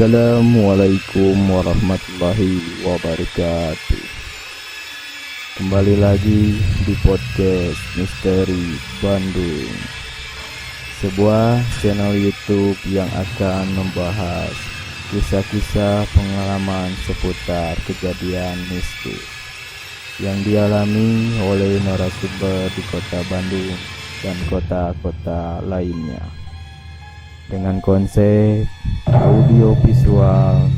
Assalamualaikum warahmatullahi wabarakatuh. Kembali lagi di podcast Misteri Bandung, sebuah channel YouTube yang akan membahas kisah-kisah pengalaman seputar kejadian mistis yang dialami oleh narasumber di kota Bandung dan kota-kota lainnya, dengan konsep audio visual,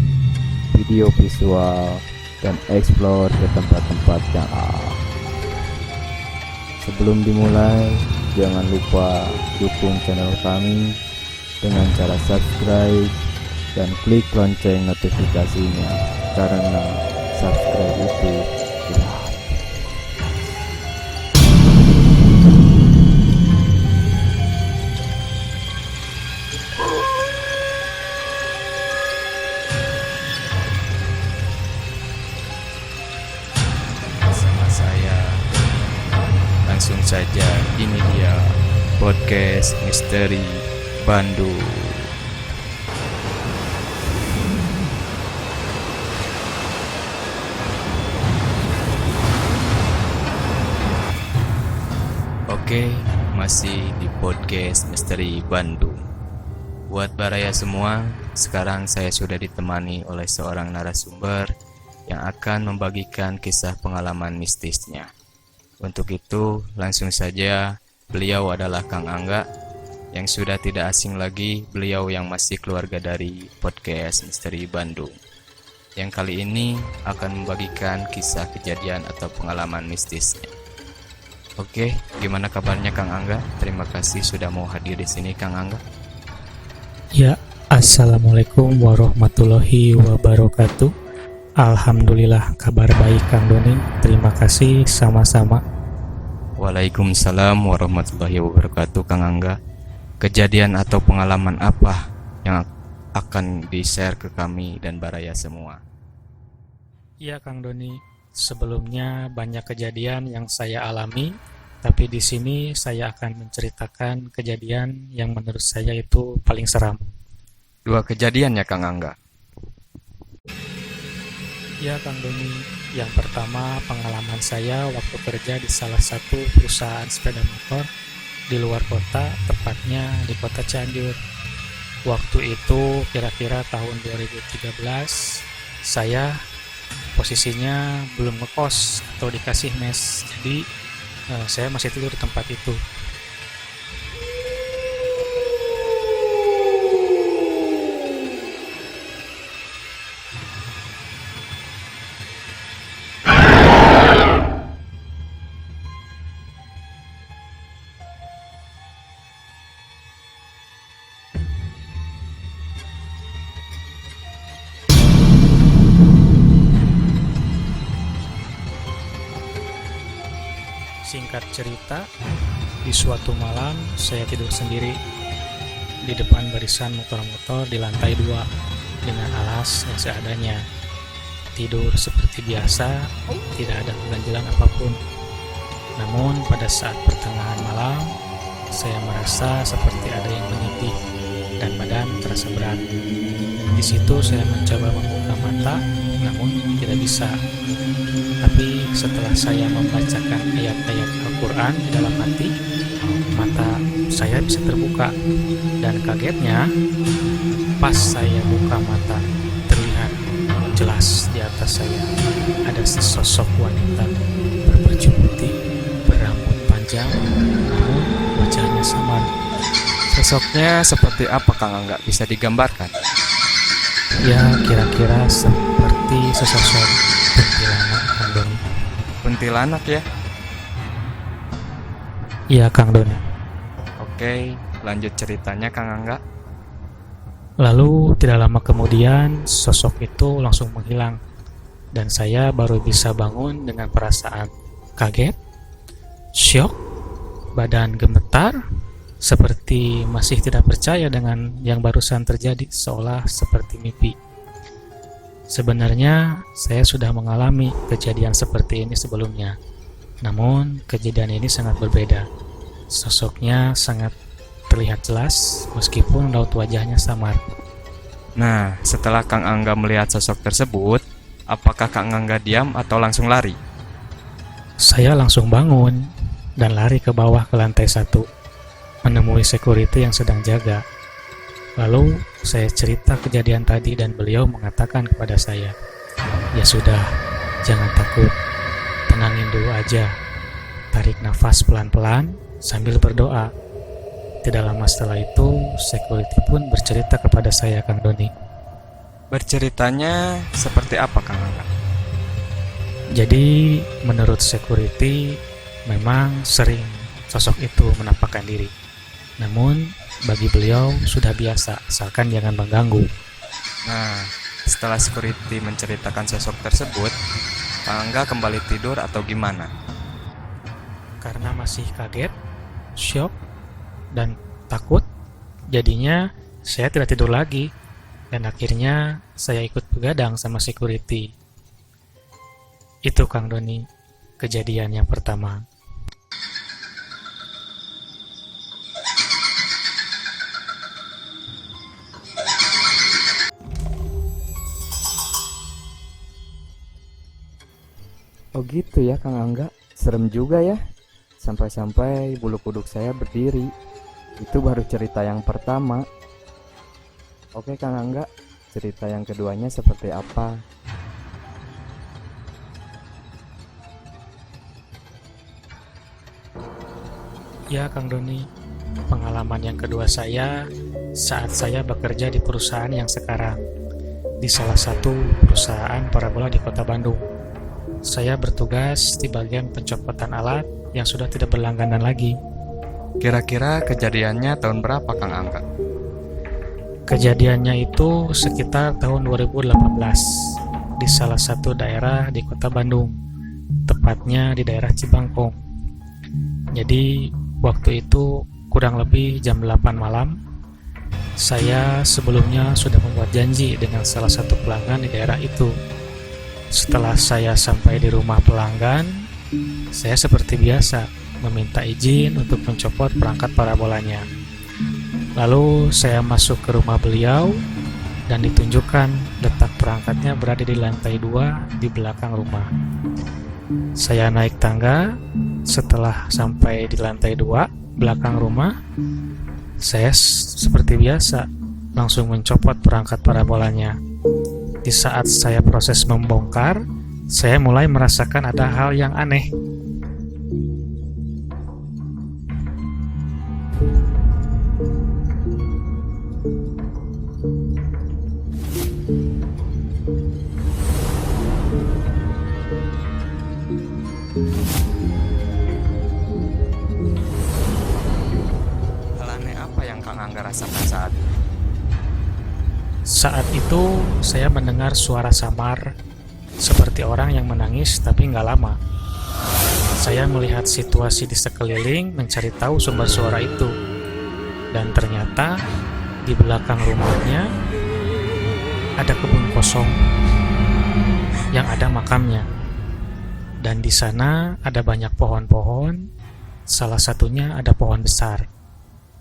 video visual, dan explore ke tempat-tempat yang Sebelum dimulai, jangan lupa dukung channel kami dengan cara subscribe dan klik lonceng notifikasinya, karena subscribe itu gratis. Langsung saja, ini dia podcast Misteri Bandung. Oke, masih di podcast Misteri Bandung. Buat baraya semua, sekarang saya sudah ditemani oleh seorang narasumber yang akan membagikan kisah pengalaman mistisnya. Untuk itu, langsung saja, beliau adalah Kang Angga, yang sudah tidak asing lagi, beliau yang masih keluarga dari podcast Misteri Bandung, yang kali ini akan membagikan kisah kejadian atau pengalaman mistisnya. Oke, gimana kabarnya Kang Angga? Terima kasih sudah mau hadir di sini, Kang Angga. Ya, Assalamualaikum warahmatullahi wabarakatuh. Alhamdulillah, kabar baik Kang Doni. Terima kasih, sama-sama. Waalaikumsalam warahmatullahi wabarakatuh, Kang Angga. Kejadian atau pengalaman apa yang akan di-share ke kami dan baraya semua? Ya Kang Doni, sebelumnya banyak kejadian yang saya alami, tapi di sini saya akan menceritakan kejadian yang menurut saya itu paling seram. 2 kejadian ya Kang Angga? Ya Kang Doni, yang pertama pengalaman saya waktu kerja di salah satu perusahaan sepeda motor di luar kota, tepatnya di kota Cianjur. Waktu itu kira-kira tahun 2013, saya posisinya belum ngekos atau dikasih mes, jadi saya masih tidur di tempat itu. Singkat cerita, di suatu malam saya tidur sendiri di depan barisan motor-motor di lantai 2 dengan alas yang seadanya. Tidur seperti biasa, tidak ada ganjelan apapun. Namun pada saat pertengahan malam, saya merasa seperti ada yang menitih dan badan terasa berat. Di situ saya mencoba membuka mata, namun tidak bisa. Tapi setelah saya membacakan ayat-ayat Al-Quran di dalam hati, mata saya bisa terbuka. Dan kagetnya, pas saya buka mata, terlihat jelas di atas saya ada sesosok wanita berbaju putih, berambut panjang, namun wajahnya samar. Sosoknya seperti apa Kang Angga? Bisa digambarkan? Ya, kira-kira seperti sesosok kuntilanak, Kang Doni. Kuntilanak ya? Iya, Kang Doni. Oke, lanjut ceritanya Kang Angga. Lalu tidak lama kemudian sosok itu langsung menghilang dan saya baru bisa bangun dengan perasaan kaget, syok, badan gemetar, seperti masih tidak percaya dengan yang barusan terjadi, seolah seperti mimpi. Sebenarnya saya sudah mengalami kejadian seperti ini sebelumnya, namun kejadian ini sangat berbeda. Sosoknya sangat terlihat jelas meskipun raut wajahnya samar. Nah, setelah Kang Angga melihat sosok tersebut, apakah Kang Angga diam atau langsung lari? Saya langsung bangun dan lari ke bawah ke lantai 1, menemui security yang sedang jaga. Lalu saya cerita kejadian tadi dan beliau mengatakan kepada saya, "Ya sudah, jangan takut, tenangin dulu aja. Tarik nafas pelan-pelan sambil berdoa." Tidak lama setelah itu, security pun bercerita kepada saya, Kang Doni. Berceritanya seperti apa Kang Angga? Jadi, menurut security, memang sering sosok itu menampakkan diri. Namun, bagi beliau sudah biasa, asalkan jangan mengganggu. Nah, setelah security menceritakan sosok tersebut, Kang Angga kembali tidur atau gimana? Karena masih kaget, syok, dan takut, jadinya saya tidak tidur lagi. Dan akhirnya saya ikut begadang sama security. Itu Kang Doni, kejadian yang pertama. Oh gitu ya Kang Angga, serem juga ya. Sampai-sampai bulu kuduk saya berdiri. Itu baru cerita yang pertama. Oke Kang Angga, cerita yang keduanya seperti apa? Ya Kang Doni, pengalaman yang kedua saya saat saya bekerja di perusahaan yang sekarang, di salah satu perusahaan parabola di kota Bandung. Saya bertugas di bagian pencopotan alat yang sudah tidak berlangganan lagi. Kira-kira kejadiannya tahun berapa Kang Angga? Kejadiannya itu sekitar tahun 2018 di salah satu daerah di kota Bandung, tepatnya di daerah Cibangkong. Jadi waktu itu kurang lebih jam 8 malam. Saya sebelumnya sudah membuat janji dengan salah satu pelanggan di daerah itu. Setelah saya sampai di rumah pelanggan, saya seperti biasa meminta izin untuk mencopot perangkat parabolanya. Lalu saya masuk ke rumah beliau dan ditunjukkan letak perangkatnya berada di lantai 2 di belakang rumah. Saya naik tangga. Setelah sampai di lantai 2 belakang rumah, saya seperti biasa langsung mencopot perangkat parabolanya. Di saat saya proses membongkar, saya mulai merasakan ada hal yang aneh. Hal aneh apa yang Kang Angga rasakan saat itu? Saat itu saya mendengar suara samar seperti orang yang menangis tapi nggak lama. Saya melihat situasi di sekeliling mencari tahu sumber suara itu. Dan ternyata di belakang rumahnya ada kebun kosong yang ada makamnya. Dan di sana ada banyak pohon-pohon, salah satunya ada pohon besar.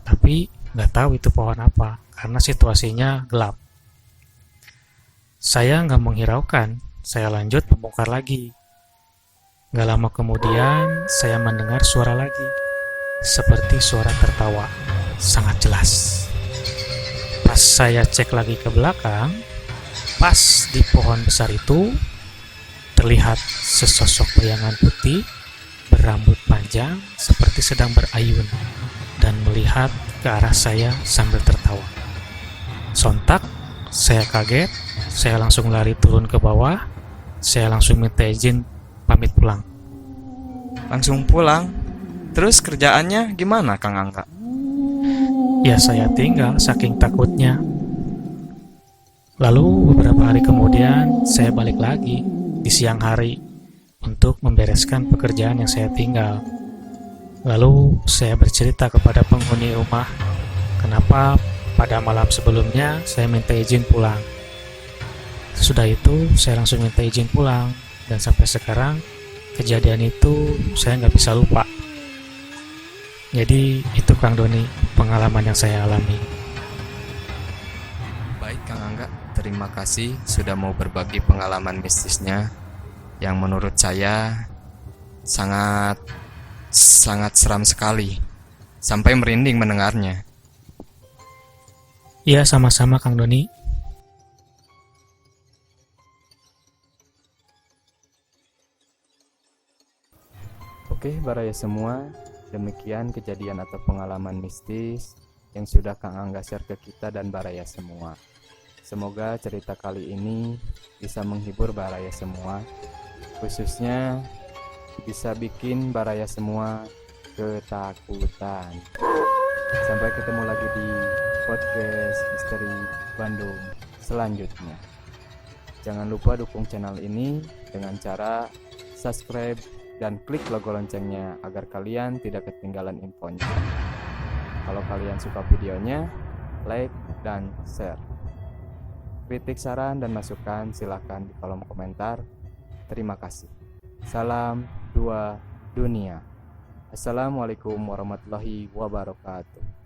Tapi nggak tahu itu pohon apa, karena situasinya gelap. Saya nggak menghiraukan, saya lanjut membongkar lagi. Nggak lama kemudian, saya mendengar suara lagi, seperti suara tertawa, sangat jelas. Pas saya cek lagi ke belakang, pas di pohon besar itu, terlihat sesosok bayangan putih berambut panjang seperti sedang berayun dan melihat ke arah saya sambil tertawa. Sontak, saya kaget, saya langsung lari turun ke bawah, saya langsung minta izin pamit pulang. Langsung pulang? Terus kerjaannya gimana Kang Angga? Ya saya tinggal saking takutnya. Lalu beberapa hari kemudian saya balik lagi di siang hari untuk membereskan pekerjaan yang saya tinggal. Lalu saya bercerita kepada penghuni rumah kenapa pada malam sebelumnya saya minta izin pulang. Sesudah itu saya langsung minta izin pulang, dan sampai sekarang kejadian itu saya nggak bisa lupa. Jadi itu Kang Doni, pengalaman yang saya alami. Baik Kang Angga, terima kasih sudah mau berbagi pengalaman mistisnya yang menurut saya sangat seram sekali. Sampai merinding mendengarnya. Iya, sama-sama Kang Doni. Oke, baraya semua, demikian kejadian atau pengalaman mistis yang sudah Kang Angga share ke kita dan baraya semua. Semoga cerita kali ini bisa menghibur baraya semua, khususnya bisa bikin baraya semua ketakutan. Sampai ketemu lagi di podcast Misteri Bandung selanjutnya. Jangan lupa dukung channel ini dengan cara subscribe dan klik logo loncengnya agar kalian tidak ketinggalan infonya. Kalau kalian suka videonya, like dan share. Kritik, saran, dan masukan silahkan di kolom komentar. Terima kasih. Salam dua dunia. Assalamualaikum warahmatullahi wabarakatuh.